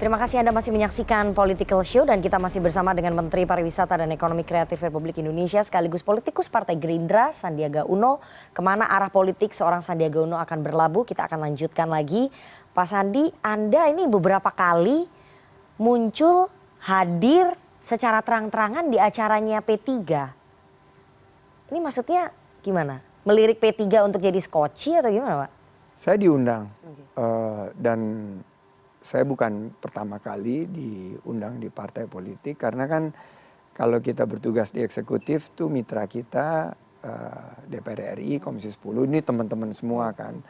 Terima kasih Anda masih menyaksikan Political Show dan kita masih bersama dengan Menteri Pariwisata dan Ekonomi Kreatif Republik Indonesia sekaligus politikus Partai Gerindra Sandiaga Uno. Kemana arah politik seorang Sandiaga Uno akan berlabuh, kita akan lanjutkan lagi. Pak Sandi, Anda ini beberapa kali muncul hadir secara terang-terangan di acaranya P3. Ini maksudnya gimana? Melirik P3 untuk jadi skoci atau gimana Pak? Saya diundang dan saya bukan pertama kali diundang di partai politik karena kan kalau kita bertugas di eksekutif tuh mitra kita DPR RI, Komisi 10 ini teman-teman semua kan.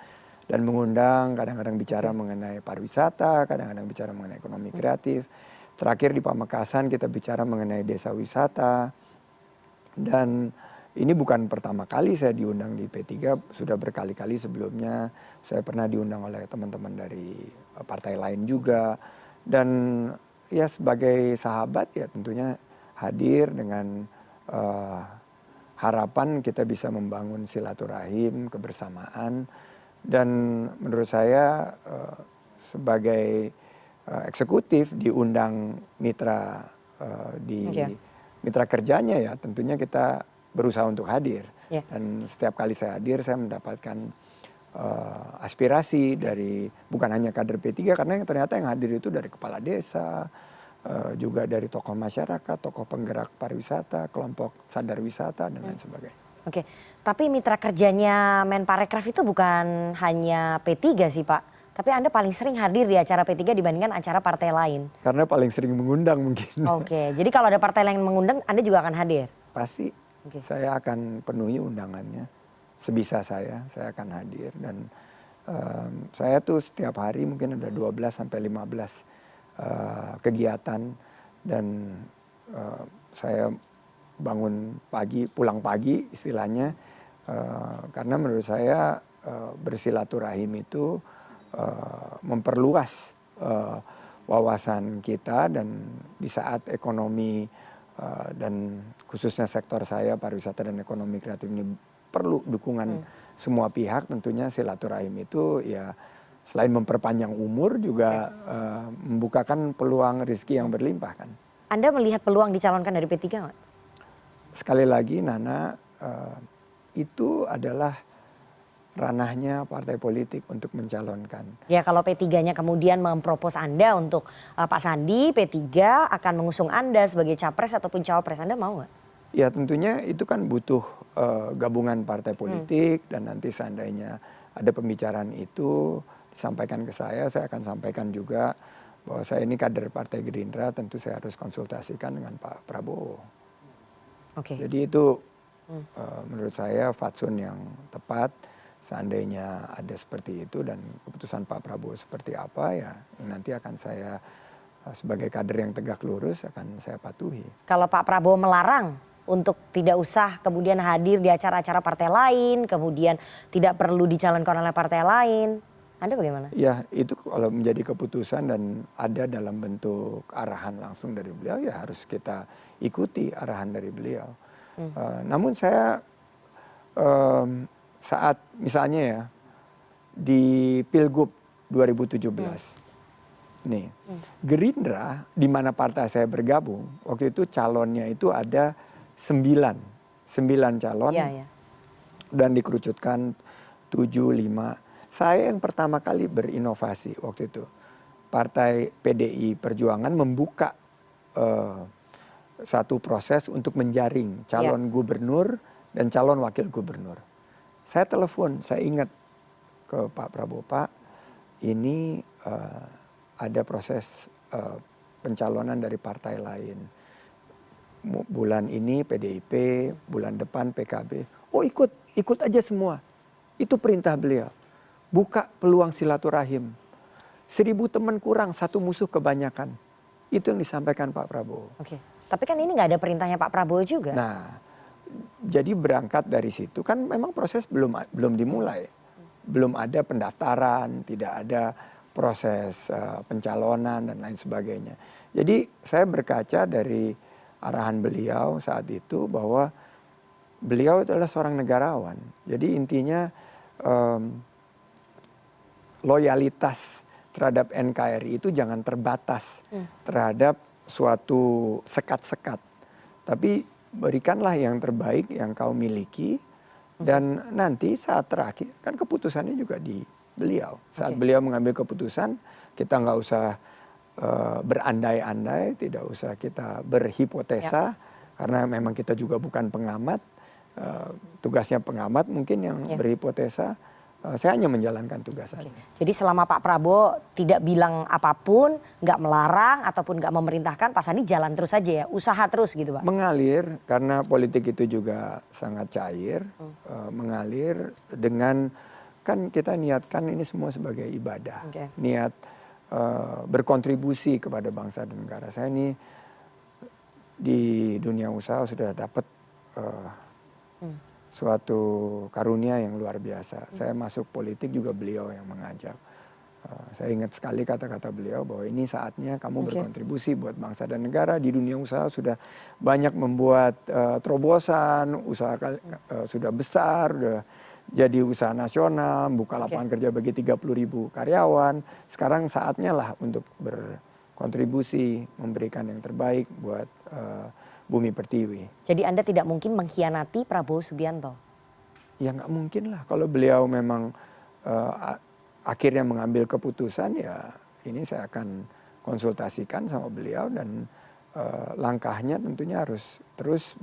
Dan mengundang kadang-kadang bicara mengenai pariwisata, kadang-kadang bicara mengenai ekonomi kreatif. Terakhir di Pamekasan kita bicara mengenai desa wisata. Dan ini bukan pertama kali saya diundang di P3, sudah berkali-kali sebelumnya. Saya pernah diundang oleh teman-teman dari partai lain juga. Dan ya sebagai sahabat ya tentunya hadir dengan harapan kita bisa membangun silaturahim, kebersamaan. Dan menurut saya sebagai eksekutif diundang mitra mitra kerjanya ya tentunya kita berusaha untuk hadir. Dan setiap kali saya hadir saya mendapatkan aspirasi dari bukan hanya kader P3 karena ternyata yang hadir itu dari kepala desa, juga dari tokoh masyarakat, tokoh penggerak pariwisata, kelompok sadar wisata dan lain sebagainya. Oke, tapi mitra kerjanya Menparekraf itu bukan hanya P3 sih Pak. Tapi Anda paling sering hadir di acara P3 dibandingkan acara partai lain. Karena paling sering mengundang mungkin. Oke, jadi kalau ada partai lain mengundang Anda juga akan hadir? Pasti, saya akan penuhi undangannya. Sebisa saya akan hadir. Dan saya tuh setiap hari mungkin ada 12 sampai 15 kegiatan. Dan saya bangun pagi, pulang pagi istilahnya. Karena menurut saya bersilaturahim itu memperluas wawasan kita dan di saat ekonomi dan khususnya sektor saya pariwisata dan ekonomi kreatif ini perlu dukungan semua pihak, tentunya silaturahim itu ya selain memperpanjang umur juga membukakan peluang rezeki yang berlimpah kan. Anda melihat peluang dicalonkan dari P3 nggak? Sekali lagi Nana, itu adalah ranahnya partai politik untuk mencalonkan. Ya kalau P3-nya kemudian mempropos Anda untuk Pak Sandi, P3 akan mengusung Anda sebagai capres ataupun cawapres, Anda mau nggak? Ya tentunya itu kan butuh gabungan partai politik dan nanti seandainya ada pembicaraan itu disampaikan ke saya akan sampaikan juga bahwa saya ini kader Partai Gerindra, tentu saya harus konsultasikan dengan Pak Prabowo. Jadi itu menurut saya fatsun yang tepat. Seandainya ada seperti itu dan keputusan Pak Prabowo seperti apa ya nanti akan saya sebagai kader yang tegak lurus akan saya patuhi. Kalau Pak Prabowo melarang untuk tidak usah kemudian hadir di acara-acara partai lain, kemudian tidak perlu dicalonkan oleh partai lain, Anda bagaimana? Ya itu kalau menjadi keputusan dan ada dalam bentuk arahan langsung dari beliau ya harus kita ikuti arahan dari beliau. Namun saya saat misalnya ya di Pilgub 2017 nih Gerindra di mana partai saya bergabung waktu itu calonnya itu ada 9 calon dan dikerucutkan 7, 5. Saya yang pertama kali berinovasi waktu itu partai PDI Perjuangan membuka satu proses untuk menjaring calon gubernur dan calon wakil gubernur. Saya telepon, saya ingat ke Pak Prabowo, Pak, ini ada proses pencalonan dari partai lain. Bulan ini PDIP, bulan depan PKB. Oh ikut aja semua. Itu perintah beliau. Buka peluang silaturahim. 1000 teman kurang, 1 musuh kebanyakan. Itu yang disampaikan Pak Prabowo. Tapi kan ini nggak ada perintahnya Pak Prabowo juga. Nah, jadi berangkat dari situ kan memang proses belum dimulai. Belum ada pendaftaran, tidak ada proses pencalonan dan lain sebagainya. Jadi saya berkaca dari arahan beliau saat itu bahwa beliau adalah seorang negarawan. Jadi intinya loyalitas terhadap NKRI itu jangan terbatas terhadap suatu sekat-sekat. Tapi berikanlah yang terbaik yang kau miliki. Dan nanti saat terakhir, kan keputusannya juga di beliau. Saat beliau mengambil keputusan, kita nggak usah berandai-andai, tidak usah kita berhipotesa. Karena memang kita juga bukan pengamat, tugasnya pengamat mungkin yang berhipotesa. Saya hanya menjalankan tugas saja. Jadi selama Pak Prabowo tidak bilang apapun, nggak melarang ataupun nggak memerintahkan, Pak Sandi jalan terus saja ya, usaha terus gitu Pak? Mengalir, karena politik itu juga sangat cair, mengalir dengan, kan kita niatkan ini semua sebagai ibadah, niat berkontribusi kepada bangsa dan negara. Saya ini di dunia usaha sudah dapat suatu karunia yang luar biasa. Saya masuk politik juga beliau yang mengajak. Saya ingat sekali kata-kata beliau bahwa ini saatnya kamu berkontribusi buat bangsa dan negara. Di dunia usaha sudah banyak membuat terobosan, usaha sudah besar, sudah jadi usaha nasional, buka lapangan kerja bagi 30.000 karyawan. Sekarang saatnya lah untuk berkontribusi, memberikan yang terbaik buat Bumi Pertiwi. Jadi Anda tidak mungkin mengkhianati Prabowo Subianto? Ya nggak mungkin lah. Kalau beliau memang akhirnya mengambil keputusan, ya ini saya akan konsultasikan sama beliau dan langkahnya tentunya harus terus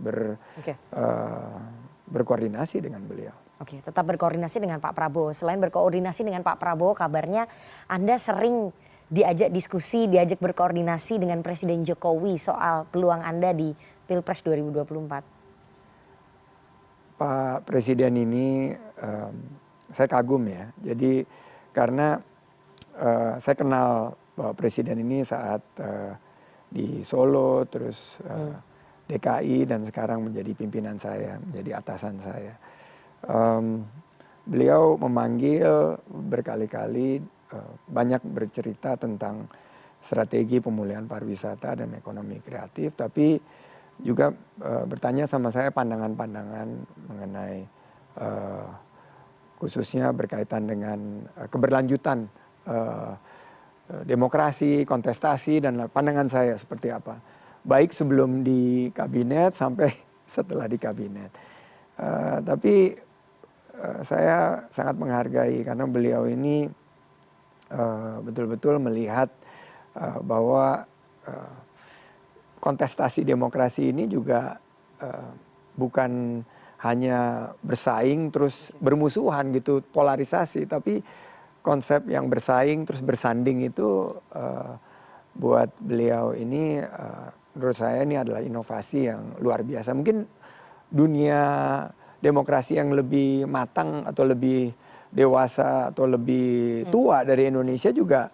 berkoordinasi dengan beliau. Oke, tetap berkoordinasi dengan Pak Prabowo. Selain berkoordinasi dengan Pak Prabowo, kabarnya Anda sering diajak diskusi, diajak berkoordinasi dengan Presiden Jokowi soal peluang Anda di Pilpres 2024. Pak Presiden ini saya kagum ya. Jadi karena saya kenal Pak Presiden ini saat di Solo, terus DKI dan sekarang menjadi pimpinan saya, menjadi atasan saya. Beliau memanggil berkali-kali, banyak bercerita tentang strategi pemulihan pariwisata dan ekonomi kreatif, tapi juga bertanya sama saya pandangan-pandangan mengenai khususnya berkaitan dengan keberlanjutan demokrasi, kontestasi, dan pandangan saya seperti apa. Baik sebelum di kabinet sampai setelah di kabinet. Tapi saya sangat menghargai karena beliau ini betul-betul melihat bahwa kontestasi demokrasi ini juga bukan hanya bersaing terus bermusuhan gitu, polarisasi, tapi konsep yang bersaing terus bersanding itu buat beliau ini menurut saya ini adalah inovasi yang luar biasa. Mungkin dunia demokrasi yang lebih matang atau lebih dewasa atau lebih tua dari Indonesia juga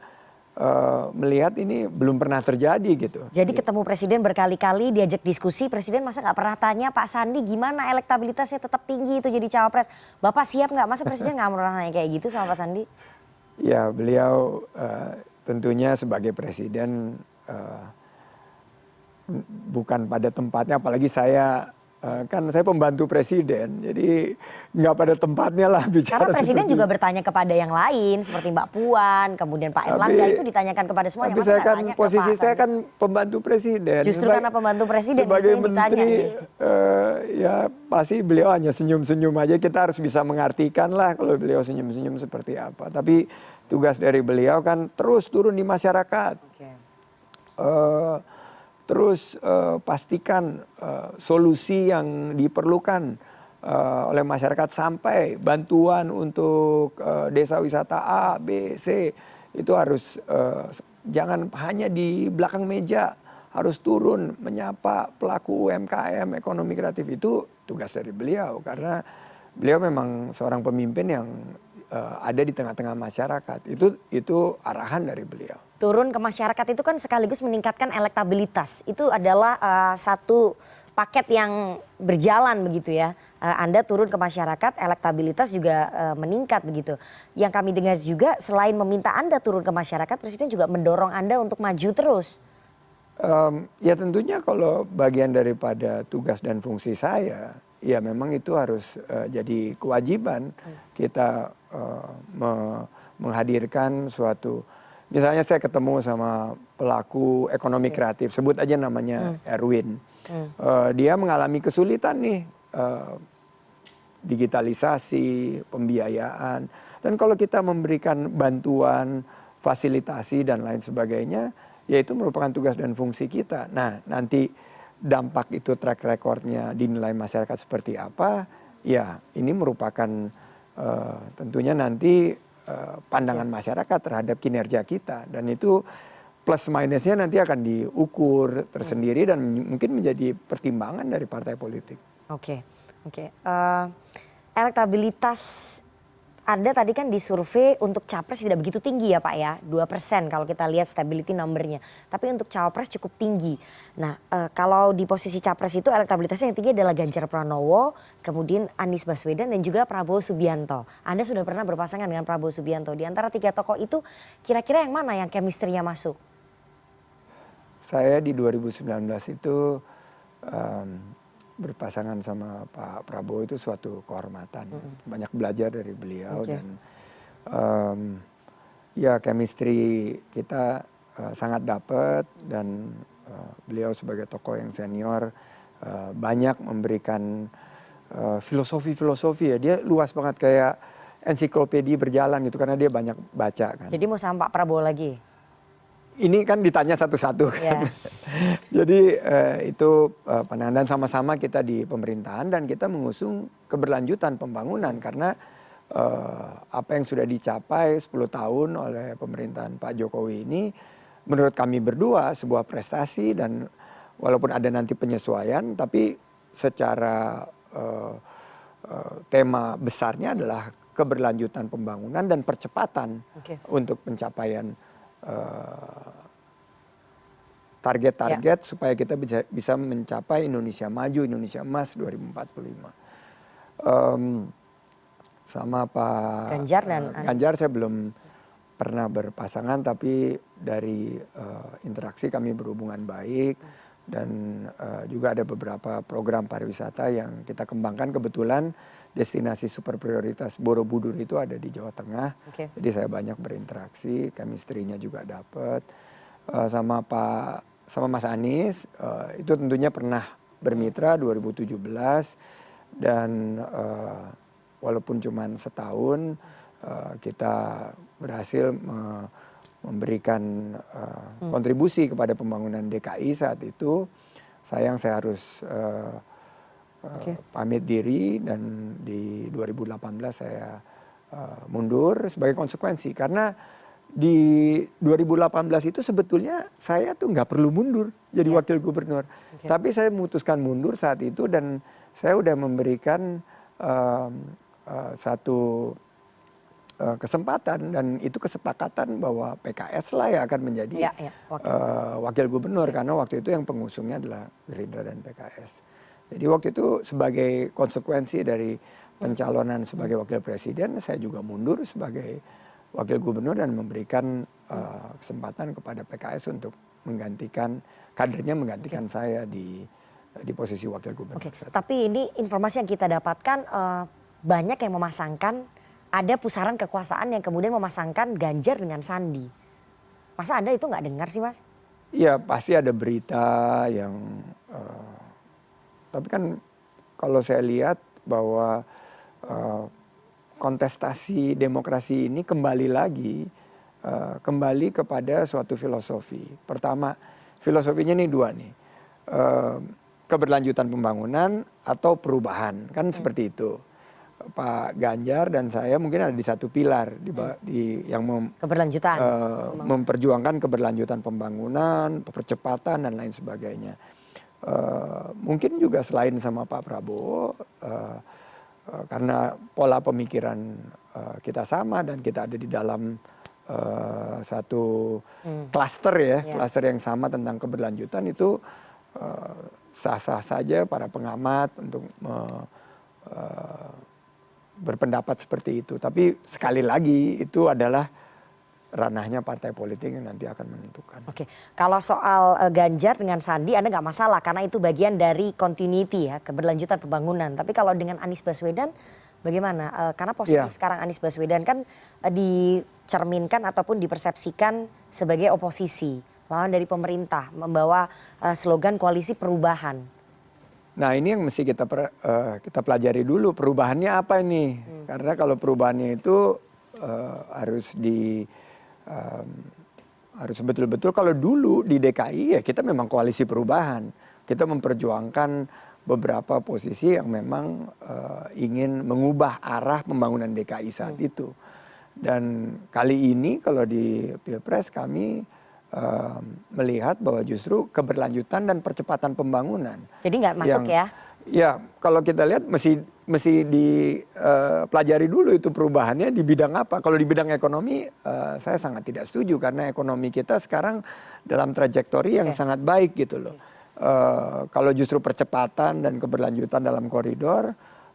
melihat ini belum pernah terjadi gitu. Jadi ketemu Presiden berkali-kali diajak diskusi, Presiden masa nggak pernah tanya Pak Sandi gimana elektabilitasnya tetap tinggi itu jadi cawapres. Bapak siap nggak? Masa Presiden nggak pernah nanya kayak gitu sama Pak Sandi? Ya beliau tentunya sebagai Presiden bukan pada tempatnya, apalagi saya kan saya pembantu presiden, jadi nggak pada tempatnya lah bicara. Karena presiden juga bertanya kepada yang lain seperti Mbak Puan, kemudian Pak Erlangga, itu ditanyakan kepada semuanya. Tapi saya kan posisi saya kan pembantu presiden. Justru karena pembantu presiden sebagai menteri, ya pasti beliau hanya senyum-senyum aja. Kita harus bisa mengartikan lah kalau beliau senyum-senyum seperti apa. Tapi tugas dari beliau kan terus turun di masyarakat. Terus pastikan solusi yang diperlukan oleh masyarakat sampai bantuan untuk desa wisata A, B, C itu harus jangan hanya di belakang meja, harus turun menyapa pelaku UMKM, ekonomi kreatif. Itu tugas dari beliau karena beliau memang seorang pemimpin yang ada di tengah-tengah masyarakat. Itu arahan dari beliau. Turun ke masyarakat itu kan sekaligus meningkatkan elektabilitas. Itu adalah satu paket yang berjalan begitu ya. Anda turun ke masyarakat, elektabilitas juga meningkat begitu. Yang kami dengar juga selain meminta Anda turun ke masyarakat, Presiden juga mendorong Anda untuk maju terus. Ya tentunya kalau bagian daripada tugas dan fungsi saya, ya memang itu harus jadi kewajiban kita menghadirkan suatu Misalnya saya ketemu sama pelaku ekonomi kreatif, sebut aja namanya Erwin. Dia mengalami kesulitan nih, digitalisasi, pembiayaan. Dan kalau kita memberikan bantuan, fasilitasi dan lain sebagainya, ya itu merupakan tugas dan fungsi kita. Nah, nanti dampak itu track recordnya dinilai masyarakat seperti apa, ya ini merupakan tentunya nanti pandangan masyarakat terhadap kinerja kita. Dan itu plus minusnya nanti akan diukur tersendiri dan mungkin menjadi pertimbangan dari partai politik. Oke, oke. Elektabilitas Anda tadi kan di survei untuk capres tidak begitu tinggi ya Pak ya, 2% kalau kita lihat stability number-nya. Tapi untuk cawapres cukup tinggi. Nah kalau di posisi capres itu elektabilitasnya yang tinggi adalah Ganjar Pranowo, kemudian Anies Baswedan dan juga Prabowo Subianto. Anda sudah pernah berpasangan dengan Prabowo Subianto. Di antara tiga tokoh itu kira-kira yang mana yang chemistry-nya masuk? Saya di 2019 itu berpasangan sama Pak Prabowo itu suatu kehormatan. Banyak belajar dari beliau dan ya chemistry kita sangat dapat dan beliau sebagai tokoh yang senior banyak memberikan filosofi-filosofi ya. Dia luas banget kayak ensiklopedia berjalan gitu karena dia banyak baca kan. Jadi mau sama Pak Prabowo lagi? Ini kan ditanya satu-satu kan. Jadi itu pandangan dan sama-sama kita di pemerintahan dan kita mengusung keberlanjutan pembangunan karena apa yang sudah dicapai 10 tahun oleh pemerintahan Pak Jokowi ini menurut kami berdua sebuah prestasi dan walaupun ada nanti penyesuaian tapi secara tema besarnya adalah keberlanjutan pembangunan dan percepatan untuk pencapaian target-target supaya kita bisa mencapai Indonesia maju, Indonesia emas 2045. Sama Pak Ganjar saya belum pernah berpasangan tapi dari interaksi kami berhubungan baik dan juga ada beberapa program pariwisata yang kita kembangkan. Kebetulan destinasi super prioritas Borobudur itu ada di Jawa Tengah. Jadi saya banyak berinteraksi, chemistry-nya juga dapat. Sama Mas Anies, itu tentunya pernah bermitra 2017 dan walaupun cuma setahun kita berhasil memberikan kontribusi kepada pembangunan DKI saat itu. Sayang saya harus pamit diri dan di 2018 saya mundur sebagai konsekuensi karena di 2018 itu sebetulnya saya tuh nggak perlu mundur jadi wakil gubernur, tapi saya memutuskan mundur saat itu dan saya udah memberikan satu kesempatan dan itu kesepakatan bahwa PKS lah yang akan menjadi wakil gubernur karena waktu itu yang pengusungnya adalah Gerindra dan PKS. Jadi waktu itu sebagai konsekuensi dari pencalonan sebagai wakil presiden, saya juga mundur sebagai wakil gubernur dan memberikan kesempatan kepada PKS untuk menggantikan kadernya menggantikan saya di posisi wakil gubernur. Tapi ini informasi yang kita dapatkan banyak yang memasangkan ada pusaran kekuasaan yang kemudian memasangkan Ganjar dengan Sandi. Masa Anda itu nggak dengar sih Mas? Iya pasti ada berita yang tapi kan kalau saya lihat bahwa kontestasi demokrasi ini kembali lagi kembali kepada suatu filosofi. Pertama filosofinya nih dua nih, keberlanjutan pembangunan atau perubahan kan seperti itu. Pak Ganjar dan saya mungkin ada di satu pilar yang keberlanjutan, memperjuangkan keberlanjutan pembangunan, percepatan dan lain sebagainya. Mungkin juga selain sama Pak Prabowo karena pola pemikiran kita sama dan kita ada di dalam satu klaster klaster yang sama tentang keberlanjutan itu sah-sah saja para pengamat untuk berpendapat seperti itu. Tapi sekali lagi itu adalah ranahnya partai politik yang nanti akan menentukan. Kalau soal Ganjar dengan Sandi Anda nggak masalah karena itu bagian dari continuity ya, keberlanjutan pembangunan. Tapi kalau dengan Anies Baswedan Bagaimana? Karena posisi sekarang Anies Baswedan kan dicerminkan ataupun dipersepsikan sebagai oposisi, lawan dari pemerintah, membawa slogan koalisi perubahan. Nah ini yang mesti kita pelajari dulu, perubahannya apa ini? Karena kalau perubahannya itu harus betul-betul, kalau dulu di DKI ya kita memang koalisi perubahan. Kita memperjuangkan beberapa posisi yang memang ingin mengubah arah pembangunan DKI saat itu. Dan kali ini kalau di Pilpres kami melihat bahwa justru keberlanjutan dan percepatan pembangunan. Jadi nggak masuk ya? Ya, kalau kita lihat mesti dipelajari dulu itu perubahannya di bidang apa. Kalau di bidang ekonomi saya sangat tidak setuju karena ekonomi kita sekarang dalam trajektori yang sangat baik gitu loh. Kalau justru percepatan dan keberlanjutan dalam koridor,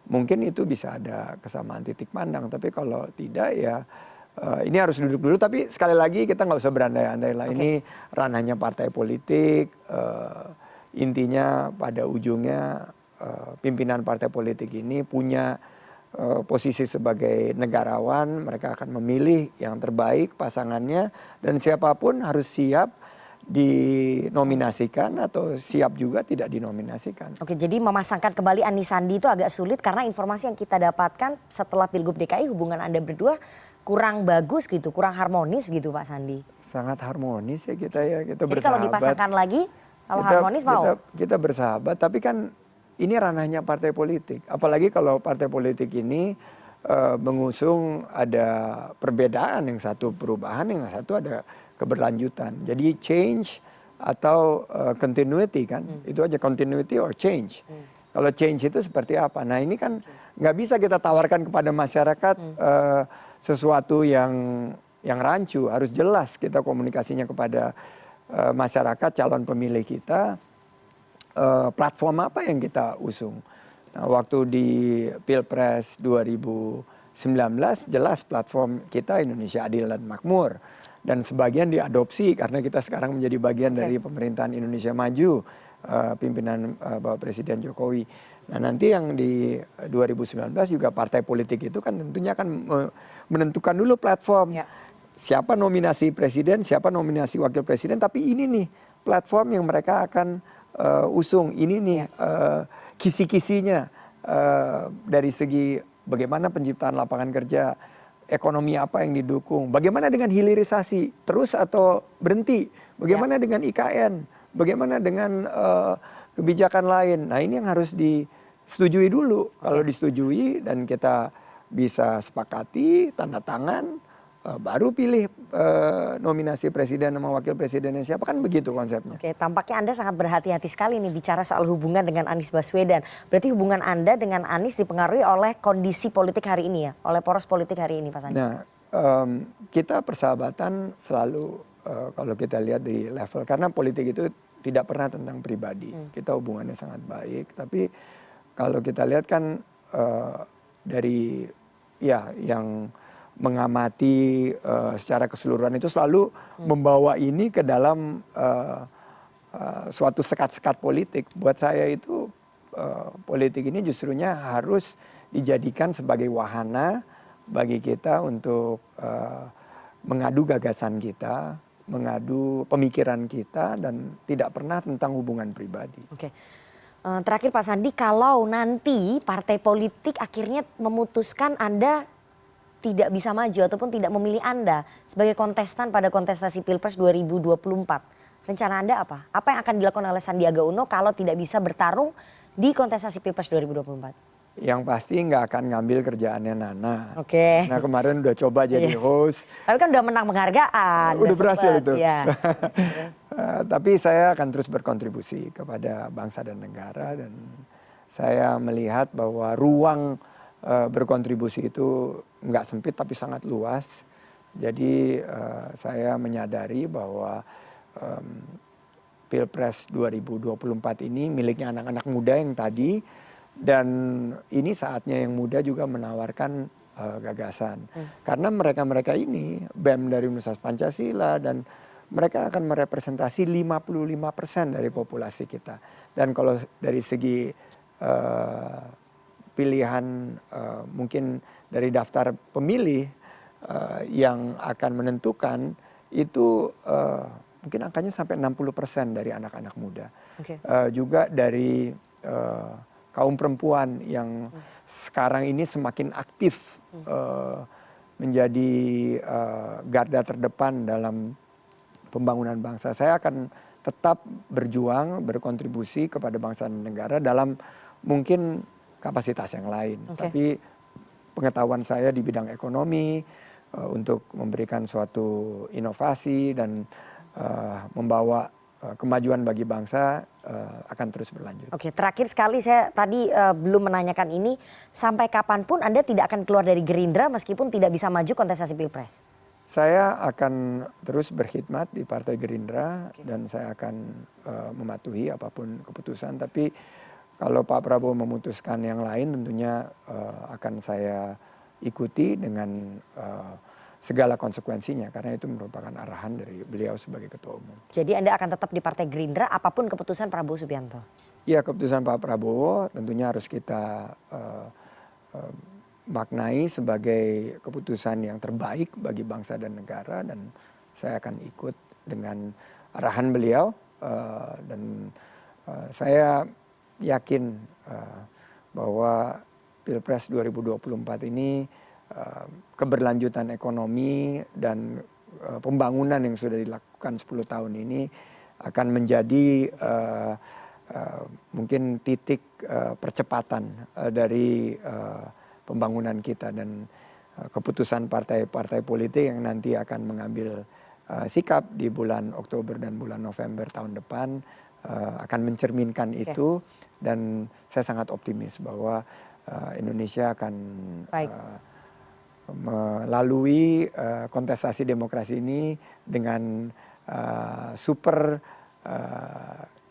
mungkin itu bisa ada kesamaan titik pandang. Tapi kalau tidak ya ini harus duduk dulu. Tapi sekali lagi kita nggak usah berandai-andai lah. Ini ranahnya partai politik. Intinya pada ujungnya pimpinan partai politik ini punya posisi sebagai negarawan. Mereka akan memilih yang terbaik pasangannya. Dan siapapun harus siap dinominasikan atau siap juga tidak dinominasikan. Oke, jadi memasangkan kembali Anies Sandi itu agak sulit karena informasi yang kita dapatkan setelah Pilgub DKI hubungan Anda berdua kurang bagus gitu, kurang harmonis gitu Pak Sandi. Sangat harmonis ya kita ya, kita Jadi bersahabat. kalau dipasangkan lagi, kalau harmonis mau? Kita bersahabat, tapi kan ini ranahnya partai politik. Apalagi kalau partai politik ini mengusung ada perbedaan, yang satu perubahan, yang satu ada keberlanjutan. Jadi change atau continuity kan, itu aja, continuity or change. Kalau change itu seperti apa? Nah ini kan nggak bisa kita tawarkan kepada masyarakat sesuatu yang rancu. Harus jelas kita komunikasinya kepada masyarakat, calon pemilih kita, platform apa yang kita usung. Nah, waktu di Pilpres 2019 jelas platform kita Indonesia Adil dan Makmur. Dan sebagian diadopsi karena kita sekarang menjadi bagian dari pemerintahan Indonesia Maju, pimpinan Bapak Presiden Jokowi. Nah nanti yang di 2019 juga partai politik itu kan tentunya akan menentukan dulu platform. Siapa nominasi presiden, siapa nominasi wakil presiden, tapi ini nih platform yang mereka akan usung. Ini nih kisi-kisinya dari segi bagaimana penciptaan lapangan kerja, ekonomi apa yang didukung, bagaimana dengan hilirisasi, terus atau berhenti, bagaimana dengan IKN, bagaimana dengan kebijakan lain. Nah ini yang harus disetujui dulu. Kalau disetujui dan kita bisa sepakati, tanda tangan, baru pilih nominasi presiden sama wakil presidennya siapa, kan begitu konsepnya. Oke, tampaknya Anda sangat berhati-hati sekali nih bicara soal hubungan dengan Anies Baswedan. Berarti hubungan Anda dengan Anies dipengaruhi oleh kondisi politik hari ini ya, oleh poros politik hari ini Pak Sandi. Nah, kita persahabatan selalu kalau kita lihat di level, karena politik itu tidak pernah tentang pribadi. Kita hubungannya sangat baik, tapi kalau kita lihat kan dari yang mengamati secara keseluruhan itu selalu membawa ini ke dalam suatu sekat-sekat politik. Buat saya itu politik ini justrunya harus dijadikan sebagai wahana bagi kita untuk mengadu gagasan kita, mengadu pemikiran kita, dan tidak pernah tentang hubungan pribadi. Oke. Terakhir Pak Sandi, kalau nanti partai politik akhirnya memutuskan Anda tidak bisa maju ataupun tidak memilih Anda sebagai kontestan pada kontestasi Pilpres 2024. Rencana Anda apa? Apa yang akan dilakukan oleh Sandiaga Uno kalau tidak bisa bertarung di kontestasi Pilpres 2024? Yang pasti nggak akan ngambil kerjaannya Nana. Oke. Nah kemarin udah coba jadi host. Tapi kan udah menang penghargaan. Udah berhasil sempet, itu. Ya. Tapi saya akan terus berkontribusi kepada bangsa dan negara, dan saya melihat bahwa ruang berkontribusi itu nggak sempit tapi sangat luas. Jadi saya menyadari bahwa Pilpres 2024 ini miliknya anak-anak muda yang tadi, dan ini saatnya yang muda juga menawarkan gagasan. Karena mereka-mereka ini BEM dari Universitas Pancasila, dan mereka akan merepresentasi 55% dari populasi kita. Dan kalau dari segi pilihan mungkin dari daftar pemilih yang akan menentukan itu mungkin angkanya sampai 60% dari anak-anak muda. Juga dari kaum perempuan yang sekarang ini semakin aktif menjadi garda terdepan dalam pembangunan bangsa. Saya akan tetap berjuang, berkontribusi kepada bangsa dan negara dalam mungkin kapasitas yang lain. Tapi pengetahuan saya di bidang ekonomi untuk memberikan suatu inovasi dan membawa kemajuan bagi bangsa akan terus berlanjut. Oke, terakhir sekali saya tadi belum menanyakan ini, sampai kapanpun Anda tidak akan keluar dari Gerindra meskipun tidak bisa maju kontestasi Pilpres? Saya akan terus berkhidmat di Partai Gerindra dan saya akan mematuhi apapun keputusan. Tapi kalau Pak Prabowo memutuskan yang lain tentunya akan saya ikuti dengan segala konsekuensinya karena itu merupakan arahan dari beliau sebagai ketua umum. Jadi Anda akan tetap di Partai Gerindra apapun keputusan Prabowo Subianto? Iya, keputusan Pak Prabowo tentunya harus kita maknai sebagai keputusan yang terbaik bagi bangsa dan negara dan saya akan ikut dengan arahan beliau dan saya yakin bahwa Pilpres 2024 ini keberlanjutan ekonomi dan pembangunan yang sudah dilakukan 10 tahun ini akan menjadi mungkin titik percepatan dari pembangunan kita dan keputusan partai-partai politik yang nanti akan mengambil sikap di bulan Oktober dan bulan November tahun depan akan mencerminkan itu dan saya sangat optimis bahwa Indonesia akan melalui kontestasi demokrasi ini dengan super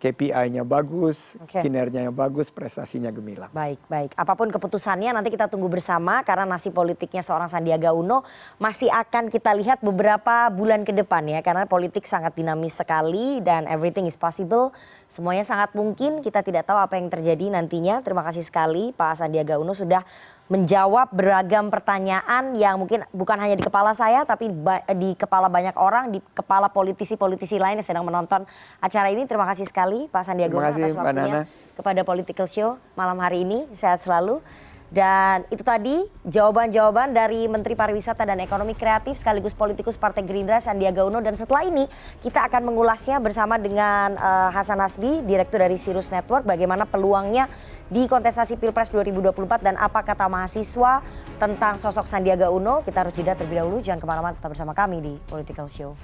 KPI-nya bagus, kinerjanya bagus, prestasinya gemilang. Baik, baik. Apapun keputusannya nanti kita tunggu bersama karena nasib politiknya seorang Sandiaga Uno masih akan kita lihat beberapa bulan ke depan ya. Karena politik sangat dinamis sekali dan everything is possible. Semuanya sangat mungkin, kita tidak tahu apa yang terjadi nantinya. Terima kasih sekali Pak Sandiaga Uno sudah menjawab beragam pertanyaan yang mungkin bukan hanya di kepala saya tapi di kepala banyak orang, di kepala politisi-politisi lain yang sedang menonton acara ini. Terima kasih sekali Pak Sandiaga Uno atas waktunya kepada Political Show malam hari ini. Sehat selalu. Dan itu tadi jawaban-jawaban dari Menteri Pariwisata dan Ekonomi Kreatif sekaligus politikus Partai Gerindra Sandiaga Uno. Dan setelah ini kita akan mengulasnya bersama dengan Hasan Nasbi, Direktur dari Sirus Network, bagaimana peluangnya di kontestasi Pilpres 2024 dan apa kata mahasiswa tentang sosok Sandiaga Uno. Kita harus jeda terlebih dahulu, jangan kemana-mana, tetap bersama kami di Political Show.